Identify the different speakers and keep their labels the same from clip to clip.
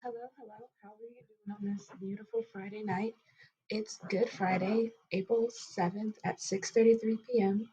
Speaker 1: Hello, hello. How are you doing on this beautiful Friday night? It's Good Friday, April 7th at 6:33 p.m.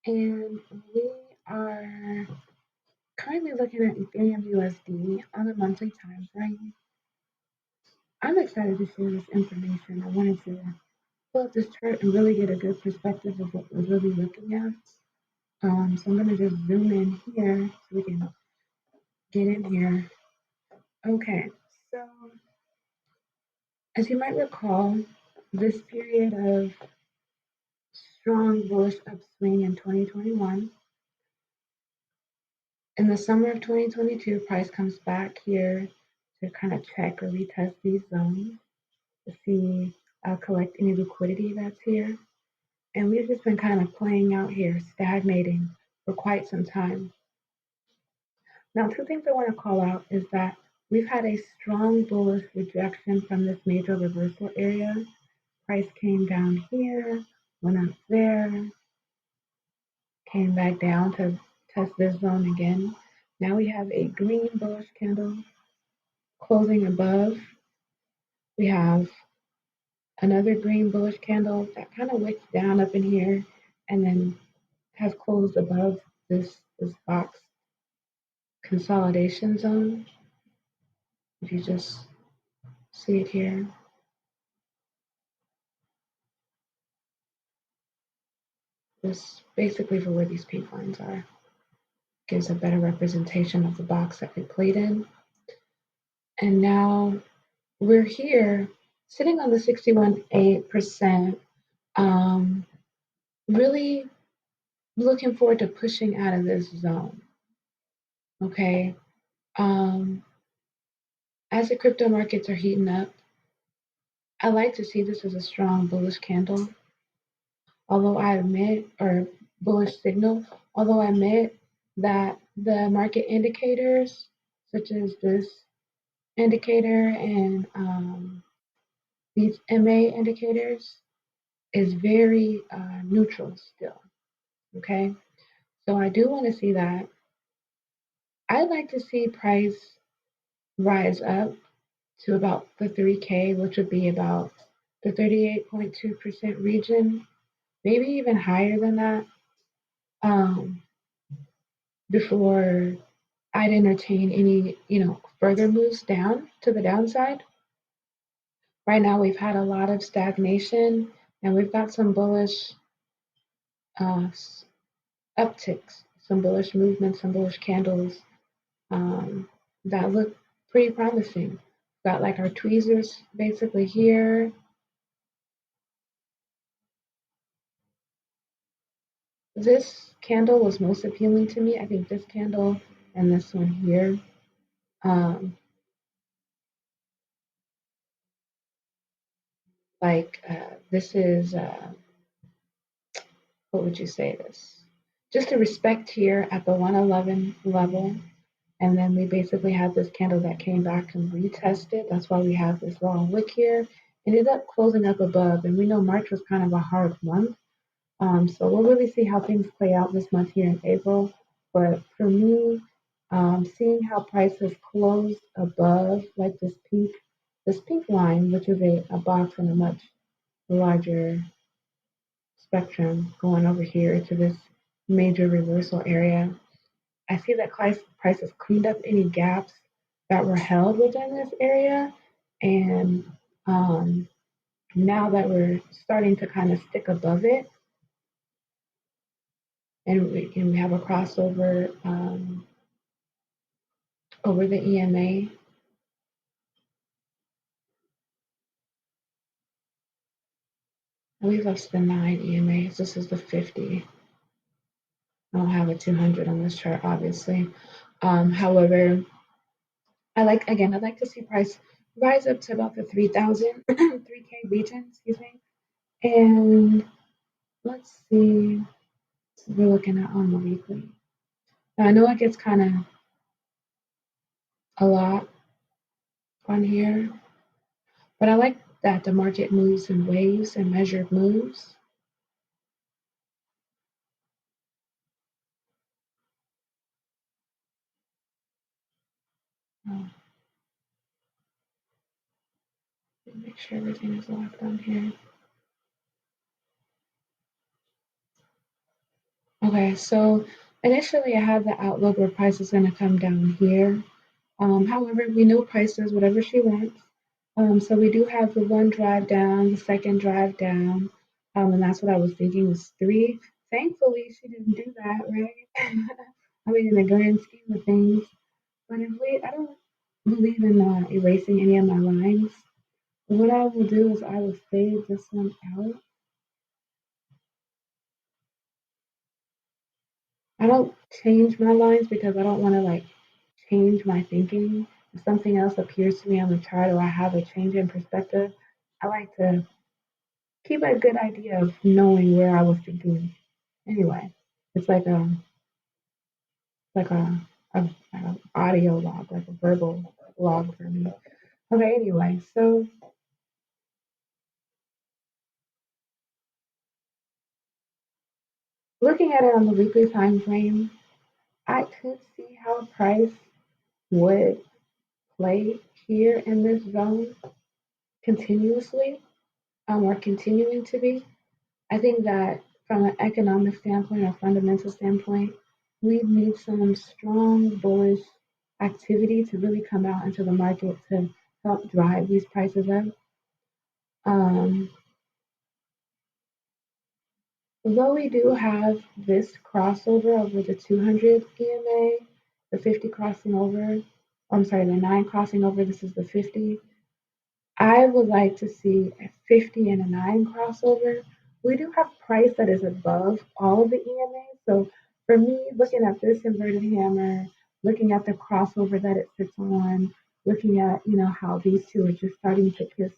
Speaker 1: And we are currently looking at Ethereum USD on a monthly time frame. I'm excited to share this information. I wanted to pull up this chart and really get a good perspective of what we're really looking at. So I'm going to just zoom in here so we can get in here. Okay, so as you might recall, this period of strong bullish upswing in 2021. In the summer of 2022, price comes back here to kind of check or retest these zones to see, collect any liquidity that's here. And we've just been kind of playing out here, stagnating for quite some time. Now, two things I want to call out is that we've had a strong bullish rejection from this major reversal area. Price came down here, went up there, came back down to test this zone again. Now we have a green bullish candle closing above. We have another green bullish candle that kind of wicks down up in here and then has closed above this box consolidation zone. If you just see it here. This basically for where these pink lines are. Gives a better representation of the box that we played in. And now we're here sitting on the 61.8%, really looking forward to pushing out of this zone. Okay. Um, as the crypto markets are heating up, I like to see this as a strong bullish candle, although I admit, or bullish signal, although I admit that the market indicators, such as this indicator and these MA indicators, is very neutral still. Okay. So I do want to see that. I'd like to see price rise up to about the 3K, which would be about the 38.2% region, maybe even higher than that, um, before I'd entertain any, further moves down to the downside. Right now, we've had a lot of stagnation and we've got some bullish uh, upticks, some bullish movements, some bullish candles that look pretty promising. Got like our tweezers basically here. This candle was most appealing to me. I think this candle and this one here. Um, this is, what would you say this? Just a respect here at the 111 level. And then we basically had this candle that came back and retested. That's why we have this long wick here. Ended up closing up above. And we know March was kind of a hard month. So we'll really see how things play out this month here in April. But for me, seeing how prices closed above like this pink line, which is a box in a much larger spectrum going over here to this major reversal area. I see that prices cleaned up any gaps that were held within this area. And um, now that we're starting to kind of stick above it, and we have a crossover over the EMA. We've up the 9 EMAs. This is the 50. I don't have a 200 on this chart, obviously. However, I'd like to see price rise up to about the 3,000, 3K region, excuse me. And let's see what we're looking at on the weekly. Now, I know it gets kind of a lot on here, but I like that the market moves in waves and measured moves. Make sure everything is locked on here. Okay, so initially I had the outlook where price is going to come down here. However, we know price does whatever she wants. So we do have the one drive down, the second drive down, and that's what I was thinking was three. Thankfully, she didn't do that, right? I mean, in the grand scheme of things. But I don't believe in erasing any of my lines. What I will do is I will fade this one out. I don't change my lines because I don't want to like change my thinking. If something else appears to me on the chart or I have a change in perspective, I like to keep a good idea of knowing where I was thinking. Anyway, it's like a audio log, like a verbal log for me. Okay, anyway, so looking at it on the weekly time frame, I could see how price would play here in this zone continuously, or continuing to be. I think that from an economic standpoint or fundamental standpoint, we need some strong bullish activity to really come out into the market to help drive these prices up. Um, Although we do have this crossover over the 200 EMA, the 50 crossing over, I'm sorry, the 9 crossing over, this is the 50. I would like to see a 50 and a 9 crossover. We do have price that is above all of the EMA. So for me, looking at this inverted hammer, looking at the crossover that it sits on, looking at, how these two are just starting to kiss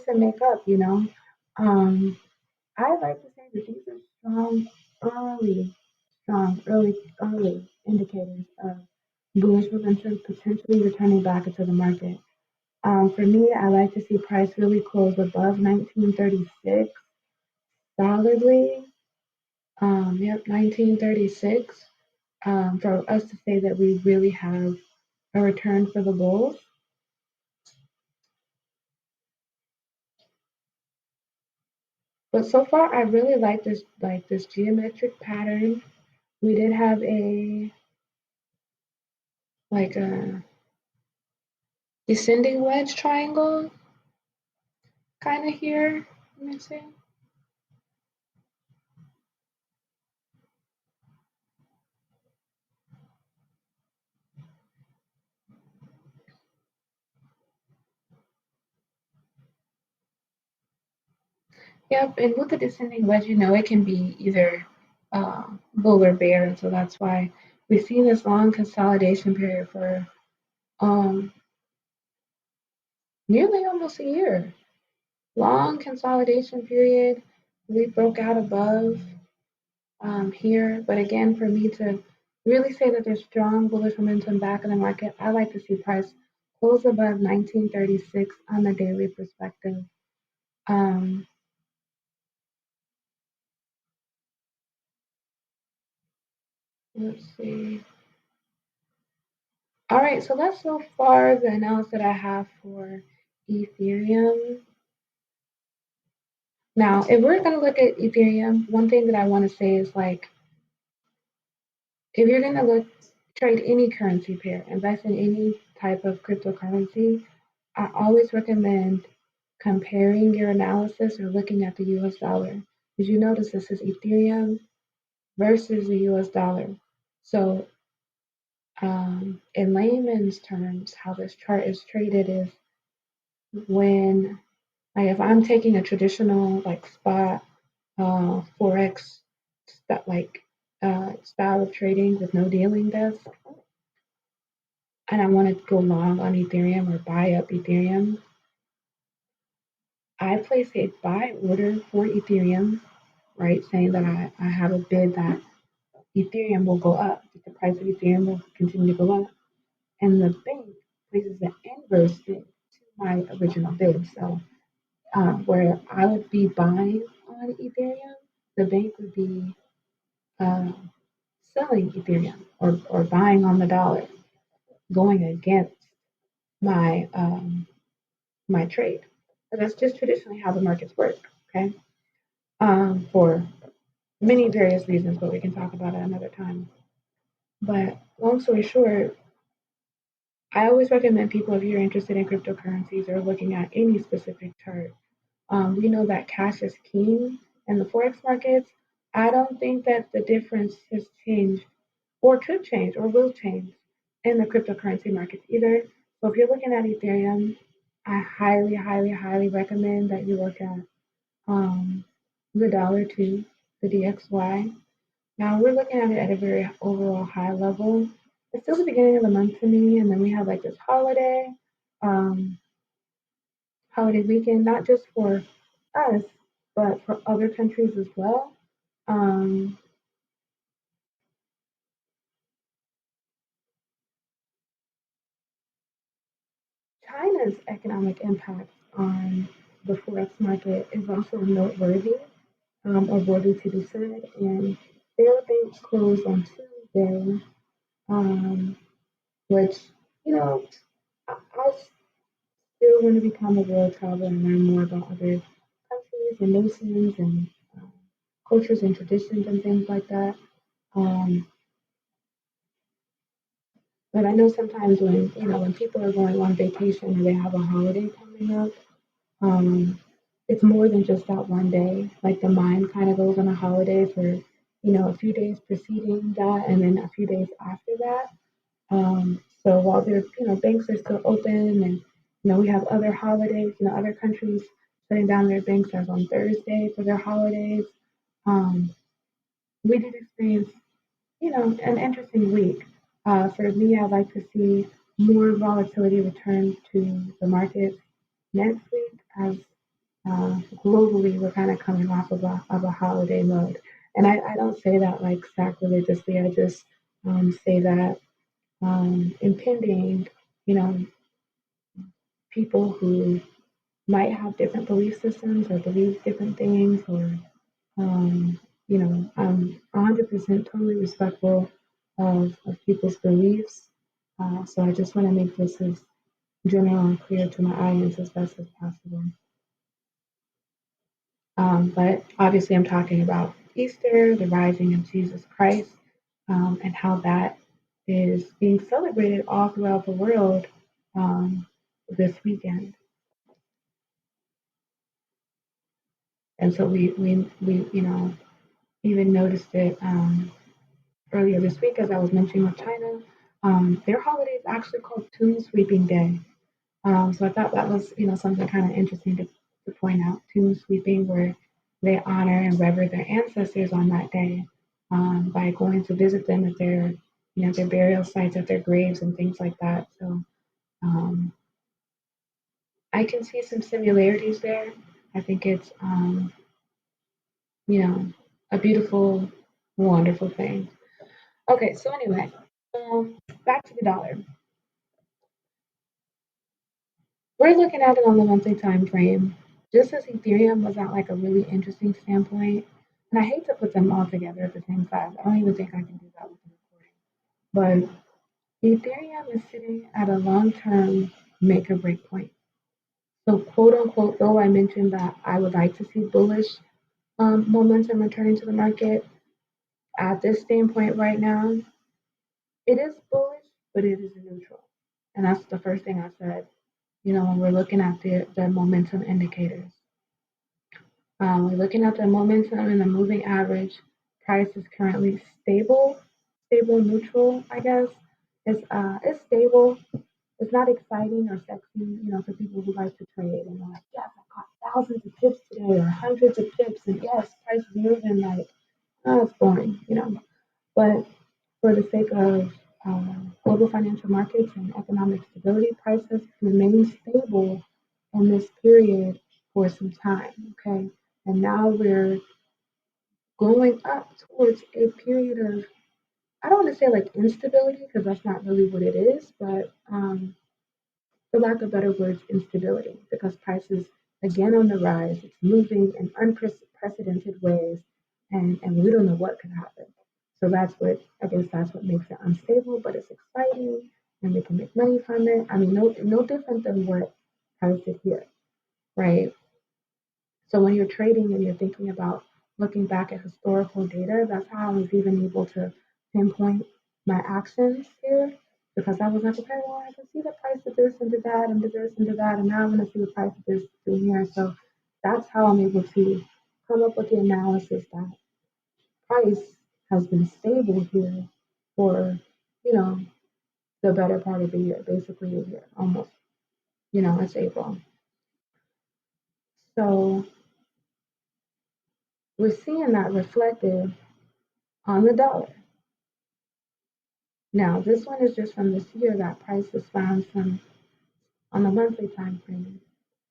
Speaker 1: and make up, Um, I like to say that these are early, early indicators of bullish momentum potentially returning back into the market. For me, I like to see price really close above 1936 solidly. Yep, 1936. For us to say that we really have a return for the bulls. But so far, I really like this geometric pattern. We did have a descending wedge triangle kind of here. Let me see. Yep, and with the descending wedge, it can be either bull or bear, and so that's why we see this long consolidation period for um, nearly almost a year. Long consolidation period. We broke out above here, but again, for me to really say that there's strong bullish momentum back in the market, I like to see price close above 1936 on the daily perspective. Um, let's see. All right, so that's so far the analysis that I have for Ethereum. Now, if we're going to look at Ethereum, one thing that I want to say is like, if you're going to trade any currency pair, invest in any type of cryptocurrency, I always recommend comparing your analysis or looking at the US dollar. Did you notice this is Ethereum versus the US dollar? So, in layman's terms, how this chart is traded is when, like, if I'm taking a traditional like spot forex style of trading with no dealing desk, and I want to go long on Ethereum or buy up Ethereum, I place a buy order for Ethereum, right? Saying that I have a bid that Ethereum will go up, that the price of Ethereum will continue to go up. And the bank places an inverse bid to my original bid. So where I would be buying on Ethereum, the bank would be uh, selling Ethereum or buying on the dollar, going against my my trade. But that's just traditionally how the markets work, okay? For many various reasons, but we can talk about it another time. But long story short, I always recommend people, if you're interested in cryptocurrencies or looking at any specific chart, we know that cash is king in the forex markets. I don't think that the difference has changed or could change or will change in the cryptocurrency markets either. So if you're looking at Ethereum, I highly, highly, highly recommend that you look at um, the dollar too, the DXY. Now we're looking at it at a very overall high level. It's still the beginning of the month to me, and then we have like this um, holiday weekend, not just for us, but for other countries as well. Um, China's economic impact on the forex market is also noteworthy, or worthy to be said. And their bank closed on Tuesday, um, which, you know, I still want to become a world traveler and learn more about other countries and nations and uh, cultures and traditions and things like that. Um, but I know sometimes when when people are going on vacation or they have a holiday coming up, um, it's more than just that one day. Like the mind kind of goes on a holiday for a few days preceding that and then a few days after that. So while banks are still open and we have other holidays, other countries shutting down their banks as on Thursday for their holidays. Um, we did experience an interesting week. For me, I'd like to see more volatility return to the markets next week as globally we're kind of coming off of a holiday mode. And I don't say that like sacrilegiously. I just say that impending, you know, people who might have different belief systems or believe different things or I'm 100% totally respectful of people's beliefs. So I just want to make this as general and clear to my audience as best as possible. But obviously, I'm talking about Easter, the rising of Jesus Christ, and how that is being celebrated all throughout the world um, this weekend. And so we even noticed it earlier this week, as I was mentioning with China. Their holiday is actually called Tomb Sweeping Day. So I thought that was, something kind of interesting to point out. Tomb sweeping, where they honor and revere their ancestors on that day by going to visit them at their burial sites, at their graves, and things like that. So um, I can see some similarities there. I think it's, you know, a beautiful, wonderful thing. Okay, so anyway, back to the dollar. We're looking at it on the monthly time frame. Just as Ethereum was at like a really interesting standpoint, and I hate to put them all together at the same time. I don't even think I can do that with the recording. But Ethereum is sitting at a long-term make or break point. So quote unquote, though I mentioned that I would like to see bullish momentum returning to the market at this standpoint right now, it is bullish, but it is neutral. And that's the first thing I said, when we're looking at the momentum indicators. We're looking at the momentum and the moving average. Price is currently stable, neutral, I guess. It's stable. It's not exciting or sexy, for people who like to trade and they're like, yes, I got thousands of pips today or hundreds of pips, and yes, price is moving like, oh, it's boring. But for the sake of global financial markets and economic stability, prices remain stable in this period for some time. Okay, and now we're going up towards a period of, I don't want to say like instability because that's not really what it is, but for lack of better words, instability because prices again on the rise. It's moving in unprecedented ways, and we don't know what could happen. So that's what makes it unstable, but it's exciting, and we can make money from it. I mean, no different than what priced it here, right? So when you're trading and you're thinking about looking back at historical data, that's how I was even able to pinpoint my actions here because I was like, okay, well, I can see the price of this and did that and did this and did that, and now I'm going to see the price of this through here. So that's how I'm able to come up with the analysis that price has been stable here for, you know, the better part of the year, basically a year, almost. It's April. So we're seeing that reflected on the dollar. Now, this one is just from this year that price has found some, on the monthly time frame,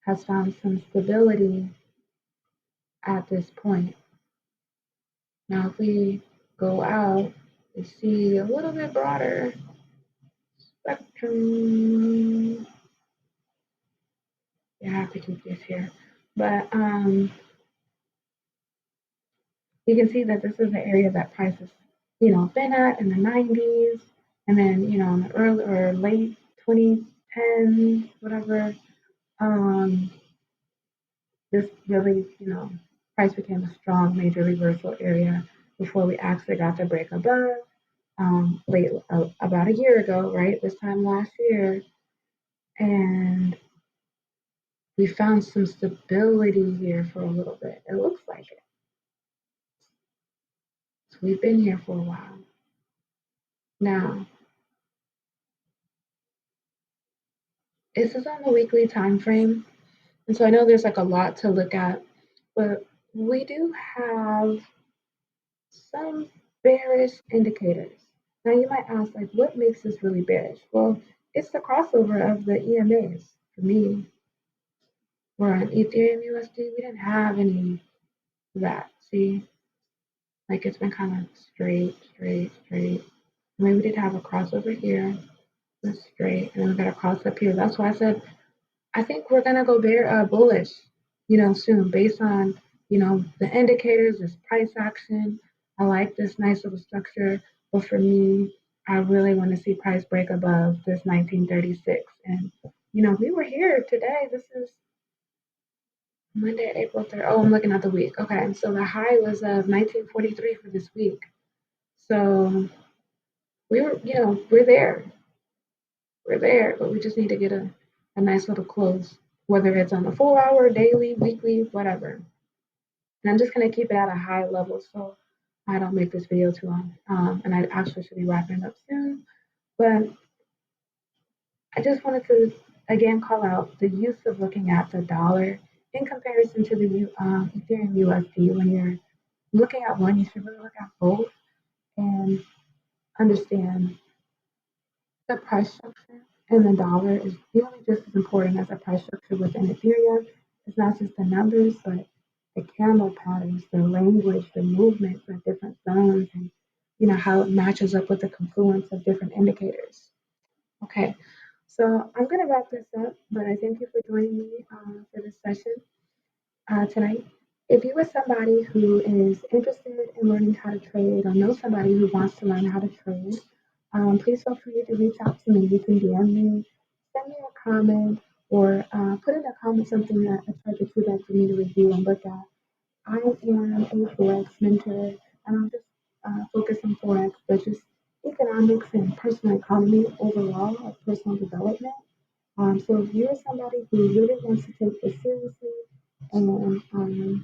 Speaker 1: has found some stability at this point. Now, if we go out, we see a little bit broader spectrum. Yeah, I have to keep this here. But you can see that this is the area that price has, been at in the 90s, and then, in the early or late 2010s, whatever. This really, price became a strong major reversal area before we actually got to break above late about a year ago, right? This time last year, and we found some stability here for a little bit. It looks like it. So we've been here for a while. Now, this is on the weekly time frame, and so I know there's like a lot to look at, but we do have some bearish indicators. Now you might ask, like, what makes this really bearish? Well, it's the crossover of the EMAs. For me, where on Ethereum USD, we didn't have any of that. See, like it's been kind of straight, straight, straight. And then we did have a crossover here, that's straight, and then we got a cross up here. That's why I said I think we're gonna go bullish, soon based on, the indicators, this price action. I like this nice little structure, but for me, I really want to see price break above this 1936. And we were here today. This is Monday, April 3rd. Oh, I'm looking at the week. Okay, so the high was of 1943 for this week. So we were, we're there. We're there, but we just need to get a nice little close, whether it's on the 4 hour, daily, weekly, whatever. And I'm just going to keep it at a high level so I don't make this video too long. And I actually should be wrapping up soon. But I just wanted to, again, call out the use of looking at the dollar in comparison to the Ethereum USD. When you're looking at one, you should really look at both and understand the price structure in the dollar is really just as important as the price structure within Ethereum. It's not just the numbers, but the candle patterns, the language, the movement for different zones, and how it matches up with the confluence of different indicators. Okay, so I'm going to wrap this up, but I thank you for joining me for this session tonight. If you are somebody who is interested in learning how to trade or know somebody who wants to learn how to trade, please feel free to reach out to me. You can DM me, send me a comment, or put in a comment something that a subject you'd like for me to review and look at. I am a Forex mentor, and I'm just focused on Forex, but just economics and personal economy overall, of personal development. So if you're somebody who really wants to take this seriously and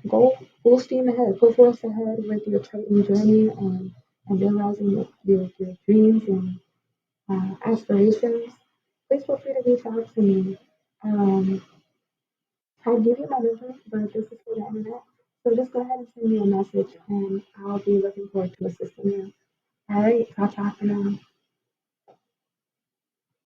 Speaker 1: go full steam ahead, full force ahead with your trading journey and realizing your dreams and aspirations, please feel free to reach out to me. I'll give you my number, but this is for the internet. So just go ahead and send me a message, and I'll be looking forward to assisting you. All right, talk for now.